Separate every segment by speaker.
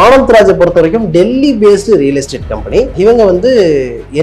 Speaker 1: ஆனந்த் ராஜை பொறுத்த வரைக்கும் Delhi based real estate company. இவங்க வந்து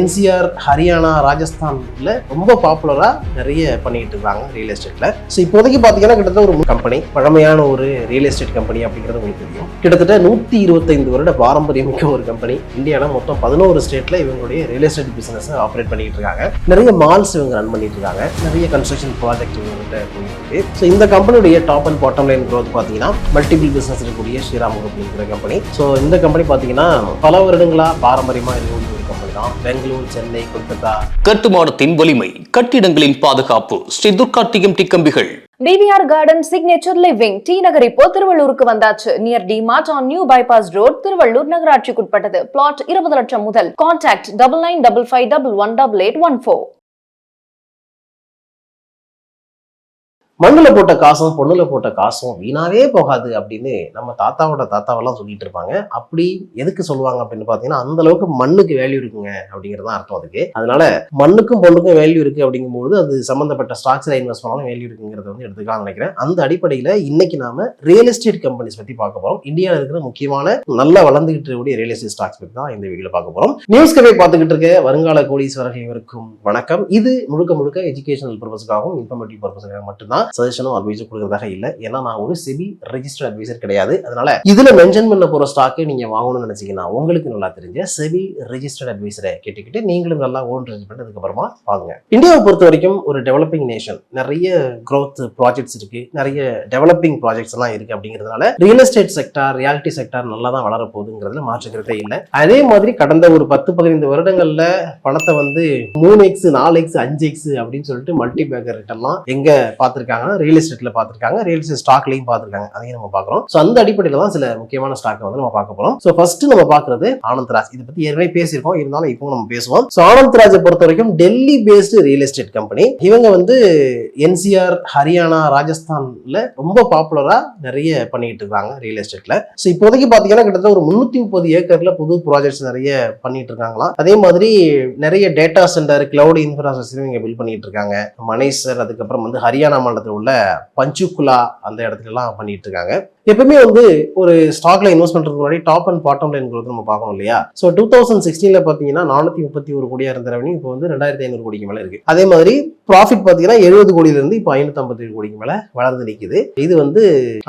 Speaker 1: NCR, ஹரியானா, ராஜஸ்தான்ல ரொம்ப பாப்புலரா நிறைய பண்ணிட்டு இருக்காங்க ரியல் எஸ்டேட்ல. ஸோ இப்போதைக்கு பாத்தீங்கன்னா கிட்டத்தட்ட ஒரு கம்பெனி, பழமையான ஒரு ரியல் எஸ்டேட் கம்பெனி அப்படிங்கிறது உங்களுக்கு தெரியும். கிட்டத்தட்ட 125 வருட பாரம்பரியமிக்க ஒரு கம்பெனி. இந்தியாவில மொத்தம் 11 ஸ்டேட்ல இவங்களுடைய ரியல் எஸ்டேட் பிசினஸ் ஆப்ரேட் பண்ணிட்டு இருக்காங்க. நிறைய மால்ஸ் இவங்க ரன் பண்ணிட்டு இருக்காங்க. நிறைய கன்ஸ்ட்ரக்ஷன் ப்ராஜெக்ட் இவங்ககிட்ட போயிட்டு இருக்கு. ஸோ இந்த கம்பெனியுடைய top and bottom line growth பாத்தீங்கன்னா மல்டிபிள் பிசினஸ் இருக்கக்கூடிய ஸ்ரீராம் குரூப் இருக்கிற கம்பெனி. ஸோ இந்த கம்பெனி பாத்தீங்கன்னா பல வருடங்களா பாரம்பரியமா இருக்கக்கூடிய ஒரு கம்பெனி தான். பெங்களூர், சென்னை, கொல்கத்தா.
Speaker 2: கட்டுமானத்தின் வலிமை, கட்டிடங்களின் பாதுகாப்பு, ஸ்ரீ துர்கா TMT கம்பிகள்.
Speaker 3: DVR garden signature living T Nagar இப்போ திருவள்ளூருக்கு வந்தாச்சு. Near DMart on new bypass road, Tiruvallur நகராட்சிக்குட்பட்டது. பிளாட் 20 லட்சம் முதல். கான்டாக்ட் 9955511814.
Speaker 1: மண்ணுல போட்ட காசும் பொண்ணுல போட்ட காசும் வீணாவே போகாது அப்படின்னு நம்ம தாத்தாவெல்லாம் சொல்லிட்டு இருப்பாங்க. அப்படி எதுக்கு சொல்லுவாங்க அப்படின்னு பாத்தீங்கன்னா, அந்த அளவுக்கு மண்ணுக்கு வேல்யூ இருக்குங்க அப்படிங்கறதான் அர்த்தம் அதுக்கு. அதனால மண்ணுக்கும் பொண்ணுக்கும் வேல்யூ இருக்கு அப்படிங்கும்போது அது சம்பந்தப்பட்ட ஸ்டாக்ஸ்ல இன்வெஸ்ட் பண்ணாலும் வேல்யூ இருக்குங்கிறத வந்து எடுத்துக்கலாம்னு நினைக்கிறேன். அந்த அடிப்படையில இன்னைக்கு நாம ரியல் எஸ்டேட் கம்பெனிஸ் பத்தி பார்க்க போறோம். இந்தியாவில் இருக்கிற முக்கியமான நல்லா வளர்ந்துகிட்டு இருக்கக்கூடிய ரியல் எஸ்டேட் ஸ்டாக்ஸ் பத்தி தான் இந்த வீடியோல பார்க்க போறோம். நியூஸ் கதை பார்த்துக்கிட்டு இருக்க வருங்கால கோடீஸ்வரர்கள் இவருக்கும் வணக்கம். இது முழுக்க எஜுகேஷனல் பர்பஸ்க்காகவும் இன்ஃபர்மேட்டிவ் பர்பஸ்க்காக மட்டும்தான். சஜஷனும் அட்வைஸும் கொடுக்கறதாக இல்லை. ஏன்னா நான் ஒரு செபி ரெஜிஸ்டர்ட் அட்வைசர் கிடையாது. அதனால இதுல மென்ஷன் பண்ண போற ஸ்டாக்கை நீங்க வாங்கணும்னு நினைச்சீங்கன்னா உங்களுக்கு நல்லா தெரிஞ்ச செபி ரெஜிஸ்டர்ட் அட்வைசரை கேட்டுக்கிட்டு நீங்களும் நல்லா ஓன் ரெஜிஸ்டர் பண்ணி அதுக்கப்புறமா வாங்க. இந்தியாவை பொறுத்த வரைக்கும் ஒரு டெவலப்பிங் நேஷன். நிறைய growth ப்ராஜெக்ட்ஸ் இருக்கு, நிறைய டெவலப்பிங் ப்ராஜெக்ட்ஸ் எல்லாம் இருக்கு. அப்படிங்கிறதுனால real estate sector, reality sector நல்லா தான் வளர போகுதுங்கிறதுல மாற்றுக்கிறதே இல்லை. அதே மாதிரி கடந்த ஒரு 10-15 வருடங்கள்ல பணத்தை வந்து 3x, 4x, 5x அப்படின்னு சொல்லிட்டு மல்டி பேக்கர் ரிட்டர்ன்லாம் எங்க பார்த்திருக்காங்கன்னா ரியல் எஸ்டேட்ல பார்த்திருக்காங்க, ரியல் எஸ்டேட் ஸ்டாக்லையும் பார்த்திருக்காங்க. அதையும் நம்ம பார்க்கிறோம். சோ அந்த அடிப்படையில தான் சில முக்கியமான ஸ்டாக் வந்து நம்ம பார்க்க போறோம். சோ ஃபர்ஸ்ட் நம்ம பார்க்கிறது ஆனந்த் ராஜ். இதை பத்தி ஏற்கனவே பேசியிருக்கோம், இருந்தாலும் இப்போ நம்ம பேசுவோம். சோ ஆனந்த் ராஜை பொறுத்த வரைக்கும் Delhi based real estate company. இவங்க வந்து NCR, ஹரியானா, ராஜஸ்தான்ல ரொம்ப பாப்புலரா நிறைய பண்ணிட்டு இருக்காங்க ரியல் எஸ்டேட்ல. சோ இப்போதைக்கு பாத்தீங்கன்னா கிட்டத்தட்ட ஒரு 330 ஏக்கர்ல புது ப்ராஜெக்ட்ஸ் நிறைய பண்ணிட்டு இருக்காங்களாம். அதே மாதிரி நிறைய டேட்டா சென்டர், கிளவுட் இன்ஃப்ராஸ்ட்ரக்சர் இங்க பில்ட் பண்ணிட்டு இருக்காங்க. மனேசர், அதுக்கப்புறம் வந்து ஹரியானா மாநிலத்தில் உள்ள பஞ்சுகுலா அந்த இடத்துல எல்லாம் பண்ணிட்டு இருக்காங்க. எப்பவுமே வந்து ஒரு ஸ்டாக்ல இன்வெஸ்ட் பண்றதுக்கு முன்னாடி top and bottom line growth நம்ம பார்க்கணும் இல்லையா? ஸோ 2016 பாத்தீங்கன்னா 431 கோடியா இருந்த ரெவன்யூ இப்போ வந்து 2500 கோடிக்கு மேல இருக்கு. அதே மாதிரி ப்ராஃபிட் பாத்தீங்கன்னா 70 கோடியில இருந்து இப்போ 557 கோடிக்கு மேல வளர்ந்து நிக்குது. இது வந்து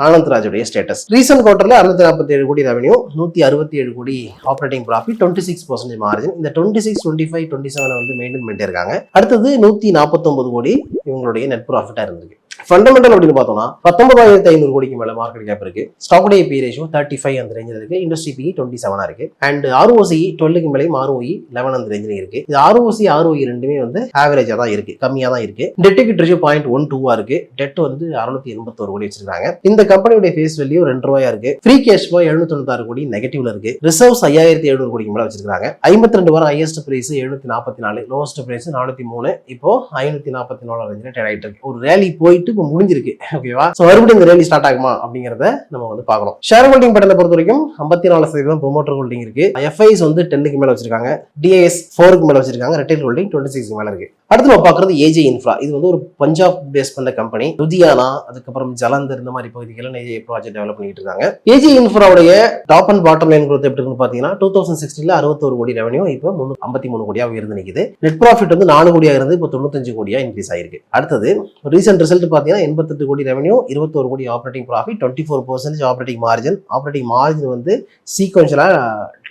Speaker 1: ஆனந்த் ராஜுடைய ஸ்டேட்டஸ். ரீசன்ட் குவார்டர்ல 647 கோடி ரெவன்யூ, 167 கோடி ஆப்ரேட்டிங் ப்ராஃபிட், 26% மார்ஜின். இந்த 26, 25, 27 வந்து மெயின்டைன் பண்ணிட்டே இருக்காங்க. அடுத்தது 149 கோடி இவங்களுடைய நெட் ப்ராஃபிட்டா இருந்திருக்கு. ஃபண்டமெண்டல் அப்படின்னு பார்த்தோம்னா 19,500 கோடிக்கு மேல மார்க்கெட் கேப் இருக்கு. ஸ்டாக் டே பி ரேஷியோ 35 அந்த ரேஞ்சில் இருக்கு. இண்டஸ்ட்ரி பி 27 இருக்கு. அண்ட் ROCE 12க்கு மேலேயும் ROE 11 அந்த ரேஞ்சில் இருக்கு. இது ROCE, ROE ரெண்டுமே வந்து ஆவரேஜா தான் இருக்கு, கம்மியா தான் இருக்கு. டெட் ஈக்விட்டி ரேஷியோ 0.12 இருக்கு. டெட் வந்து 681 கோடி வச்சிருக்காங்க. இந்த கம்பெனியோட ஃபேஸ் வேல்யூ 2 ரூபாயா இருக்கு. ஃப்ரீ கேஷ் ஃப்ளோ 796 கோடி நெகட்டிவ்ல இருக்கு. ரிசர்வ்ஸ் 5700 கோடிக்கு மேல வச்சிருக்காங்க. 52 வாரம் ஹையஸ்ட் பிரைஸ் 744, லோவஸ்ட் பிரைஸ் 403, இப்போ 544 ரேஞ்சில் ட்ரேட் ஆயிட்டு இருக்கு. ஒரு ரேலி போயிட்டு இப்போ முடிஞ்சிருக்கு. ஓகேவா? சோ மறுபடியும் இந்த ரேலி ஸ்டார்ட் ஆகுமா அப்படிங்கறத நம்ம வந்து பார்க்கணும். ஷேர் ஹோல்டிங் பேட்டர்னை பொறுத்த வரைக்கும் 54% ப்ரோமோட்டர் ஹோல்டிங் இருக்கு. FIs வந்து 10க்கு மேல வச்சிருக்காங்க. DIS 4க்கு மேல வச்சிருக்காங்க. ரிட்டைல் ஹோல்டிங் 26க்கு மேல இருக்கு. அடுத்து நம்ம பார்க்கறது AJ இன்ஃப்ரா. இது வந்து ஒரு பஞ்சாப் பேஸ் பண்ண கம்பெனி. லுதியானா, அதுக்கப்புறம் ஜலந்தர், இந்த மாதிரி பகுதிகளில் நிறைய ப்ராஜெக்ட் டெவலப் பண்ணிட்டு இருக்காங்க. AJ இன்ஃப்ராவுடைய top and bottom line growth எப்படி இருக்குன்னு பாத்தீங்கன்னா 2016 61 கோடி ரெவன்யூ இப்போ 353 கோடியா உயர்ந்து நிக்குது. நெட் ப்ராஃபிட் வந்து 4 கோடியா இருந்து இப்போ 95 கோடியா இன்க்ரீஸ் ஆயிருக்கு. அடுத்தது ரீசன்ட் ரிசல்ட் பாத்தீங்கன்னா 88 கோடி ரெவன்யூ, 21 கோடி operating profit, 24% operating margin. Operating margin வந்து சீக்வென்ஷியலா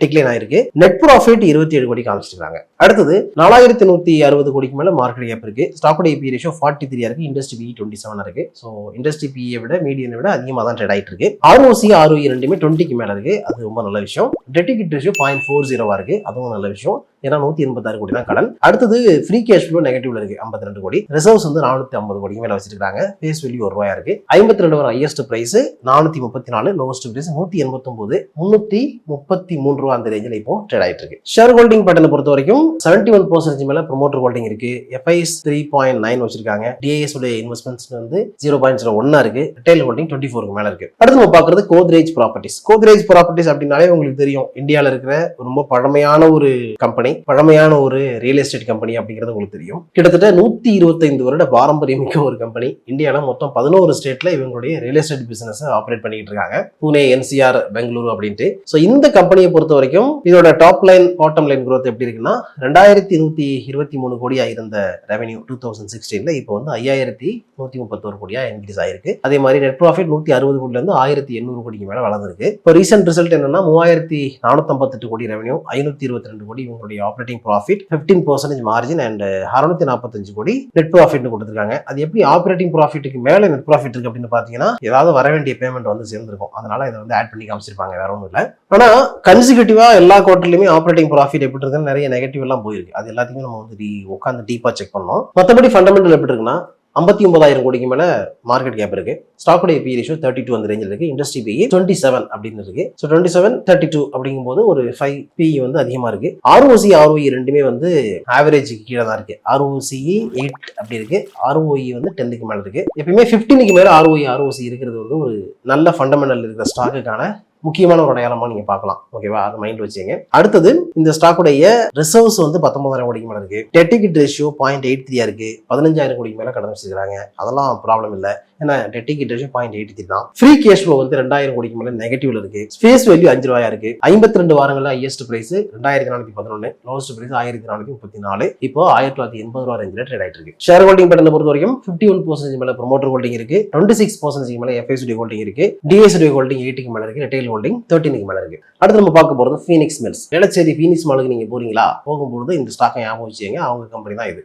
Speaker 1: டிக்ளைன் ஆயிருக்கு. நெட் ப்ராஃபிட் 27 கோடி காமிச்சிருக்காங்க. அடுத்தது 4160 கோடிக்கு மேல மார்க்கெட் கேப் இருக்கு. ஸ்டாக் டே பி ரேஷியோ 43 இருக்கு. இண்டஸ்ட்ரி பி 27 இருக்கு. சோ இண்டஸ்ட்ரி பியை விட மீடியனை விட அதிகமா தான் ட்ரேட் ஆயிட்டு இருக்கு. ROCE, ROE ரெண்டுமே 20க்கு மேல இருக்கு. அது ரொம்ப நல்ல விஷயம். டெட் ஈக்விட்டி ரேஷியோ 0.40 இருக்கு. அதுவும் நல்ல விஷயம். ஏன்னா 186 கோடி தான் கடன். அடுத்தது ஃப்ரீ கேஷ் ஃப்ளோ நெகட்டிவ்ல இருக்கு, 52 கோடி. ரிசர்வ்ஸ் வந்து 450 கோடிக்கு மேல வச்சிருக்காங்க. ஃபேஸ் வேல்யூ 1 ரூபாயா இருக்கு. 52 வர ஹையஸ்ட் பிரைஸ் 434, லோவஸ்ட் பிரைஸ் 189, 333 ரூபா அந்த ரேஞ்சில் இப்போ ட்ரேட் ஆயிட்டு இருக்கு. ஷேர் ஹோல்டிங் பேட்டர்னை பொறுத்த வரைக்கும் 71% மேல ப்ரொமோட்டர் ஹோல்டிங் இருக்கு. FIS 3.9 வச்சிருக்காங்க. DIS உடைய இன்வெஸ்ட்மெண்ட்ஸ் வந்து 0.01 இருக்கு. ரிட்டைல் ஹோல்டிங் 24 மேல இருக்கு. அடுத்து நம்ம பார்க்கிறது கோத்ரேஜ் ப்ராப்பர்ட்டிஸ். கோத்ரேஜ் ப்ராப்பர்ட்டிஸ் அப்படின்னாலே உங்களுக்கு தெரியும், இந்தியாவில் இருக்கிற ரொம்ப பழமையான ஒரு கம்பெனி, பழமையான ஒரு ரியல் எஸ்டேட் கம்பெனி அப்படிங்கிறது உங்களுக்கு தெரியும். கிட்டத்தட்ட 125 வருட பாரம்பரியமிக்க ஒரு கம்பெனி. இந்தியாவில் மொத்தம் 11 ஸ்டேட்ல இவங்களுடைய ரியல் எஸ்டேட் பிசினஸ் ஆப்ரேட் பண்ணிட்டு இருக்காங்க. புனே, NCR, பெங்களூரு அப்படின்ட்டு. ஸோ இந்த கம்பெனியை பொறுத்த வரைக்கும் இதோட top line bottom line growth எப்படி இருக்குன்னா 2123 கோடியா இருந்த ரெவென்யூ 2016 இப்போ வந்து 5131 கோடியா இன்க்ரீஸ் ஆயிருக்கு. அதே மாதிரி நெட் ப்ராஃபிட் 160 கோடியில இருந்து 1800 கோடிக்கு மேல வளர்ந்துருக்கு. இப்போ ரீசெண்ட் ரிசல்ட் என்னன்னா 3458 கோடி ரெவென்யூ, 522 கோடி இவங்களுடைய ஆப்ரேட்டிங் ப்ராஃபிட், 15% மார்ஜின் அண்ட் 645 கோடி நெட் ப்ராஃபிட் கொடுத்துருக்காங்க. அது எப்படி ஆப்ரேட்டிங் ப்ராஃபிட்டுக்கு மேல நெட் ப்ராஃபிட் இருக்கு அப்படின்னு பாத்தீங்கன்னா ஏதாவது வர வேண்டிய பேமெண்ட் வந்து சேர்ந்திருக்கும். அதனால இதை வந்து ஆட் பண்ணி காமிச்சிருப்பாங்க, வேற ஒன்றும் இல்லை. ஆனா கன்சிக்யூட்டிவா எல்லா குவார்டர்லயுமே ஆப்ரேட்டிங் ப்ராஃபிட் எப்படி இருக்குன்னு நிறைய நெகட்டிவ் எல்லாம் போயிருக்கு. அது எல்லாத்தையுமே நம்ம வந்து உட்காந்து டீப்பா செக் பண்ணோம். மற்றபடி ஃபண்டமெண்டல் எப்படி இருக்குன்னா 59,000 கோடிக்கு மேல மார்க்கெட் கேப் இருக்கு. ஸ்டாக் உடைய பி ரேஷியோ 32 அந்த ரேஞ்சில் இருக்கு. இண்டஸ்ட்ரி பி 27 அப்படின்னு இருக்கு. ஸோ 27, 32 அப்படிங்கும் போது ஒரு 5 பி வந்து அதிகமா இருக்கு. ROC, ROE ரெண்டுமே வந்து ஆவரேஜுக்கு கீழே தான் இருக்கு. ROCE 8 அப்படி இருக்கு, ROE வந்து 10க்கு மேல இருக்கு. எப்பயுமே 15க்கு மேல ROE, ROC இருக்கிறது வந்து ஒரு நல்ல ஃபண்டமெண்டல் இருக்கிற ஸ்டாக்குக்கான முக்கியமான ஒரு அடையாளமா நீங்க பார்க்கலாம். ஓகேவா, அதை மைண்ட் வச்சுங்க. அடுத்தது இந்த ஸ்டாக்குடைய ரிசர்வ்ஸ் வந்து 19,000 கோடிக்கு மேல இருக்கு. டெட் ஈக்விட்டி ரேஷியோ 0.83 இருக்கு. 15,000 கோடிக்கு மேல கடன் வச்சிருக்காங்க. அதெல்லாம் ப்ராப்ளம் இல்லை, ஏன்னா டெட் ஈக்விட்டி ரேஷியோ 0.83 தான். ஃப்ரீ கேஷ் ஃப்ளோ வந்து 2000 கோடிக்கு மேல நெகட்டிவ்ல இருக்கு. ஃபேஸ் வேல்யூ 5 ரூபாயா இருக்கு. 52 வாரங்கள்ல ஹையஸ்ட் பிரைஸ் 2411, லோவஸ்ட் பிரைஸ் 1434. இப்போ 1980 ரூபா ரேஞ்சில் ட்ரேட் ஆயிட்டு இருக்கு. ஷேர் ஹோல்டிங் பேட்டர்னை பொறுத்த வரைக்கும் 51% மேல ப்ரொமோட்டர் ஹோல்டிங் இருக்கு. 26% மேல FIS ஹோல்டிங் இருக்கு. DIS ஹோல்டிங் 8க்கு மேல இருக்கு. ரிட்டைல் ஹோல்டிங் 13க்கு மேல இருக்கு. அடுத்து நம்ம பார்க்க போறது ஃபீனிக்ஸ் மில்ஸ். வேளச்சேரி ஃபீனிக்ஸ் மாலுக்கு நீங்க போறீங்களா, போகும்போது இந்த ஸ்டாக்கை ஞாபகம் வச்சுங்க, அவங்க கம்பெனி தான் இது.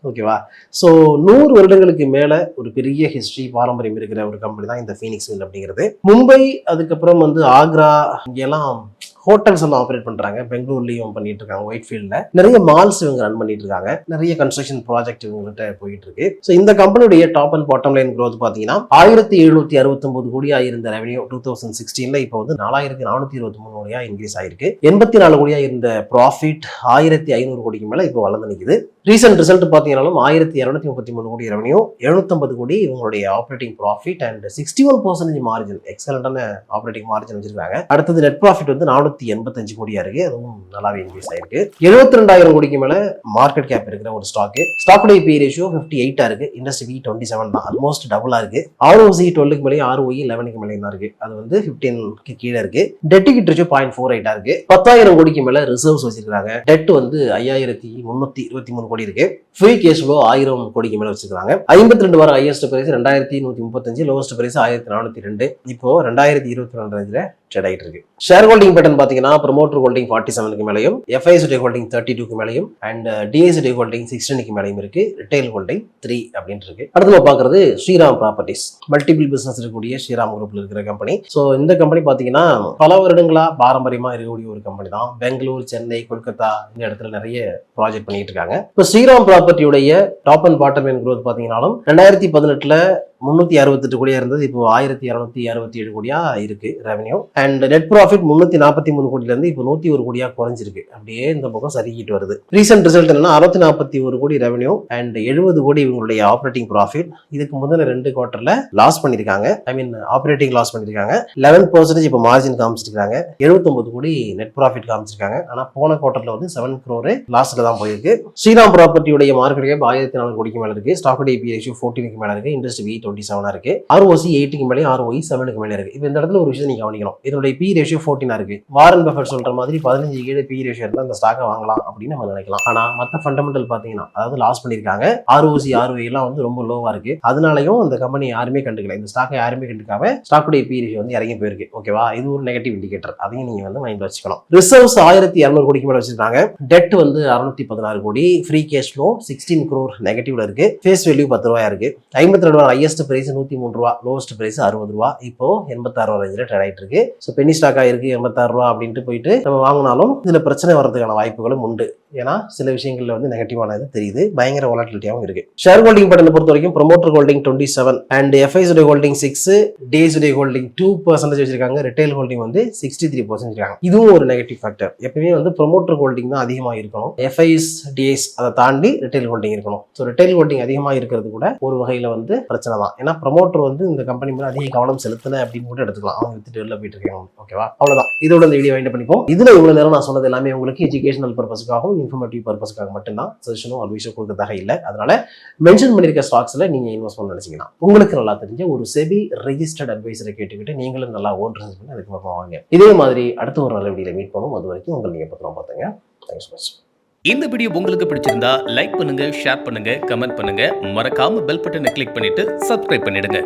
Speaker 1: ஓகேவா, ஸோ 100 வருடங்களுக்கு மேல ஒரு பெரிய ஹிஸ்டரி பாரம்பரியம் இருக்கிற ஒரு கம்பெனி தான் இந்த ஃபீனிக்ஸ் மில் அப்படிங்கிறது. மும்பை, அதுக்கப்புறம் வந்து ஆக்ரா, இங்கெல்லாம் ஹோட்டல்ஸ் எல்லாம் ஆப்ரேட் பண்றாங்க. பெங்களூர்லயும் பண்ணிட்டு இருக்காங்க. ஒயிட் ஃபீல்ட்ல நிறைய மால்ஸ் இவங்க ரன் பண்ணிட்டு இருக்காங்க. நிறைய கன்ஸ்ட்ரக்ஷன் ப்ராஜெக்ட் இவங்ககிட்ட போயிட்டு இருக்கு. ஸோ இந்த கம்பெனியுடைய top and bottom line growth பாத்தீங்கன்னா 1769 கோடியா இருந்த ரெவென்யூ 2016 இப்போ வந்து 4423 கோடியா இன்க்ரீஸ் ஆயிருக்கு. 84 கோடியா இருந்த ப்ராஃபிட் 1500 கோடிக்கு மேல இப்போ வளர்ந்து நிக்குது. ரீசெண்ட் ரிசல்ட் பாத்தீங்கன்னாலும் 1233 கோடி ரெவென்யூ, 750 கோடி இவங்களுடைய ஆப்ரேட்டிங் ப்ராஃபிட் அண்ட் 61% மார்ஜின், எக்ஸலண்டான ஆப்ரேட்டிங் மார்ஜின் வச்சிருக்காங்க. அடுத்தது நெட் ப்ராஃபிட் வந்து 485 கோடியா இருக்கு. அதுவும் நல்லாவே இன்க்ரீஸ் ஆயிருக்கு. 72,000 கோடிக்கு மேல மார்க்கெட் கேப் இருக்கிற ஒரு ஸ்டாக்குடைய பி ரேஷியோ 58 இருக்கு. இண்டஸ்ட்ரி 27 தான், ஆல்மோஸ்ட் டபுளா இருக்கு. ROC 12க்கு மேலே, ROE 11க்கு மேலே தான் இருக்கு. அது வந்து 15க்கு கீழே இருக்கு. டெட் ஈக்விட்டி ரேஷியோ 0.48 இருக்கு. 10,000 கோடிக்கு மேல ரிசர்வ்ஸ் வச்சிருக்காங்க. டெட் வந்து 5323 கோடி இருக்கு. ஃப்ரீ கேஷ் ஃப்ளோ 1000 கோடிக்கு மேல வச்சிருக்காங்க. 52 வார ஹையஸ்ட் பிரைஸ் 2135, லோவஸ்ட் பிரைஸ் 1402. இப்போ 2022 ரேஞ்சில ட்ரேட் ஆயிட்டு இருக்கு. ஷேர் ஹோல்டிங் பேட்டர்ன் பாத்தீங்கன்னா ப்ரொமோட்டர் ஹோல்டிங் 47க்கு மேலையும், FIS ஹோல்டிங் 32க்கு மேலையும் அண்ட் DIS ஹோல்டிங் 16க்கு மேலையும் இருக்கு. ரிட்டைல் ஹோல்டிங் 3 அப்படின்னு இருக்கு. அடுத்து நம்ம பாக்குறது ஸ்ரீராம் ப்ராப்பர்ட்டிஸ். மல்டிபிள் பிசினஸ் இருக்கக்கூடிய ஸ்ரீராம் குரூப்ல இருக்கிற கம்பெனி. ஸோ இந்த கம்பெனி பாத்தீங்கன்னா பல வருடங்களா பாரம்பரியமா இருக்கக்கூடிய ஒரு கம்பெனி தான். பெங்களூர், சென்னை, கொல்கத்தா இந்த இடத்துல நிறைய ப்ராஜெக்ட் பண்ணிட்டு இருக்காங்க. இப்போ ஸ்ரீராம் ப்ராப்பர்ட்டியுடைய top and bottom line growth பாத்தீங்கன்னாலும் 2018 368 கோடியா இருந்தது. இப்போ 1267 கோடியா இருக்கு ரெவென்யூ. அண்ட் நெட் ப்ராஃபிட் 343 கோடியில இருந்து இப்போ 101 கோடியா குறைஞ்சிருக்கு. அப்படியே இந்த பக்கம் சரிக்கிட்டு வருது. ரீசெண்ட் ரிசல்ட் என்னன்னா 641 கோடி ரெவென்யூ அண்ட் 70 கோடி இவங்களுடைய ஆப்ரேட்டிங் ப்ராஃபிட். இதுக்கு முதல்ல 2 குவார்டர்ல லாஸ் பண்ணிருக்காங்க. ஆப்ரேட்டிங் லாஸ் பண்ணிருக்காங்க. 11% இப்போ மார்ஜின் காமிச்சிருக்காங்க. 79 கோடி நெட் ப்ராஃபிட் காமிச்சிருக்காங்க. ஆனா போன குவார்டர்ல வந்து 7 crore லாஸ்ல தான் போயிருக்கு. ஸ்ரீராம் ப்ராப்பர்ட்டியுடைய மார்க்கெட் கேப் 1400 கோடிக்கு மேல இருக்கு. ஸ்டாக் பி ரேஷியோ 14க்கு மேல இருக்கு. இண்டஸ்ட்ரி 27 இருக்கு. ROC 8க்கு மேலே, ROE 7க்கு மேலே இருக்கு. இப்போ இந்த இடத்துல ஒரு விஷயம் நீங்க கவனிக்கணும். இதனுடைய பி ரேஷியோ 14 இருக்கு. வாரன் பஃபெட் சொல்ற மாதிரி 15 கீழே பி ரேஷியோ இருந்தா அந்த ஸ்டாக்கை வாங்கலாம் அப்படின்னு நம்ம நினைக்கலாம். ஆனா மத்த ஃபண்டமெண்டல் பாத்தீங்கன்னா, அதாவது லாஸ் பண்ணிருக்காங்க. ROC, ROE எல்லாம் வந்து ரொம்ப லோவா இருக்கு. அதனாலயும் அந்த கம்பெனி யாருமே கண்டுக்கல. இந்த ஸ்டாக்கை யாருமே கண்டுக்காம ஸ்டாக்குடைய பி ரேஷியோ வந்து இறங்கி போயிருக்கு. ஓகேவா, இது ஒரு நெகட்டிவ் இண்டிகேட்டர். அதையும் நீங்க வந்து மைண்ட் வச்சுக்கணும். ரிசர்வ்ஸ் 1200 கோடிக்கு மேல வச்சிருக்காங்க. டெட் வந்து 616 கோடி. ஃப்ரீ கேஷ் ஃப்ளோ 16 crore நெகட்டிவ்ல இருக்கு. ஃபேஸ் வேல்யூ 10 ரூபாயா இருக்கு. 52 ரூபாய் ஹையஸ்ட் பிரைஸ் 103 ரூபா, லோவஸ்ட் பிரைஸ் 60 ரூபா. இப்போ 86 ரூபா ரேஞ்சில் ட்ரேட் ஆயிட்டு இருக்கு. ஸோ பெனி ஸ்டாக்கா இருக்கு 86 ரூபா அப்படின்ட்டு போயிட்டு நம்ம வாங்கினாலும் இதுல பிரச்சனை வர்றதுக்கான வாய்ப்புகளும் உண்டு. ஏன்னா சில விஷயங்கள்ல வந்து நெகட்டிவானது தெரியுது, பயங்கர வாலட்டிலிட்டியாகவும் இருக்கு. ஷேர் ஹோல்டிங் பேட்டர்னை பொறுத்த வரைக்கும் promoter holding 27 and FIs holding 6, days holding 2% வச்சிருக்காங்க. ரிட்டைல் ஹோல்டிங் வந்து 63% இருக்காங்க. இதுவும் ஒரு நெகட்டிவ் ஃபேக்டர். எப்பவுமே வந்து ப்ரொமோட்டர் ஹோல்டிங் தான் அதிகமாக இருக்கணும். எஃப்ஐஸ், டிஎஸ் அதை தாண்டி ரிட்டைல் ஹோல்டிங் இருக்கணும். ஸோ ரிட்டைல் ஹோல்டிங் அதிகமாக இருக்கிறது கூட ஒரு வகையில் வந்து பிரச்சனை தான். ஏன்னா ப்ரொமோட்டர் வந்து இந்த கம்பெனி மேலே அதிக கவனம் செலுத்தின அப்படின்னு கூட எடுத்துக்கலாம். அவங்க வித்துட்டு வெளில போயிட்டு இருக்காங்க. ஓகேவா, அவ்வளோதான். இதோட இந்த வீடியோ வைண்ட் பண்ணிப்போம். இதில் இவ்வளோ நேரம் நான் சொன்னது எல்லாமே உங்களுக்கு எஜுகேஷனல் பர்பஸ்க்காகவும் இன்ஃபர்மேட்டிவ் பர்பஸ்க்காக மட்டும்தான். சஜஷனோ அட்வைஸோ கொடுக்கறதாக இல்லை. அதனால மென்ஷன் பண்ணியிருக்க ஸ்டாக்ஸில் நீங்கள் இன்வெஸ்ட் பண்ண நினைச்சீங்கன்னா உங்களுக்கு நல்லா தெரிஞ்ச ஒரு செபி ரெஜிஸ்டர்ட் அட்வைஸரை கேட்டுக்கிட்டு நீங்களும் நல்லா ஓன் ரிசர்ச் பண்ணி அதுக்கு அப்புறம் வாங்க. இதே மாதிரி அடுத்த ஒரு நல்ல வீடியோவில் மீட் பண்ணுவோம். அது வரைக்கும் உங்களை நீங்கள் பத்திரம் பார்த்துங்க. Thanks much.
Speaker 2: இந்த வீடியோ உங்களுக்கு பிடிச்சிருந்தா லைக் பண்ணுங்க, ஷேர் பண்ணுங்க, கமெண்ட் பண்ணுங்க. மறக்காம பெல் பட்டனை கிளிக் பண்ணிட்டு சப்ஸ்கிரைப் பண்ணிடுங்க.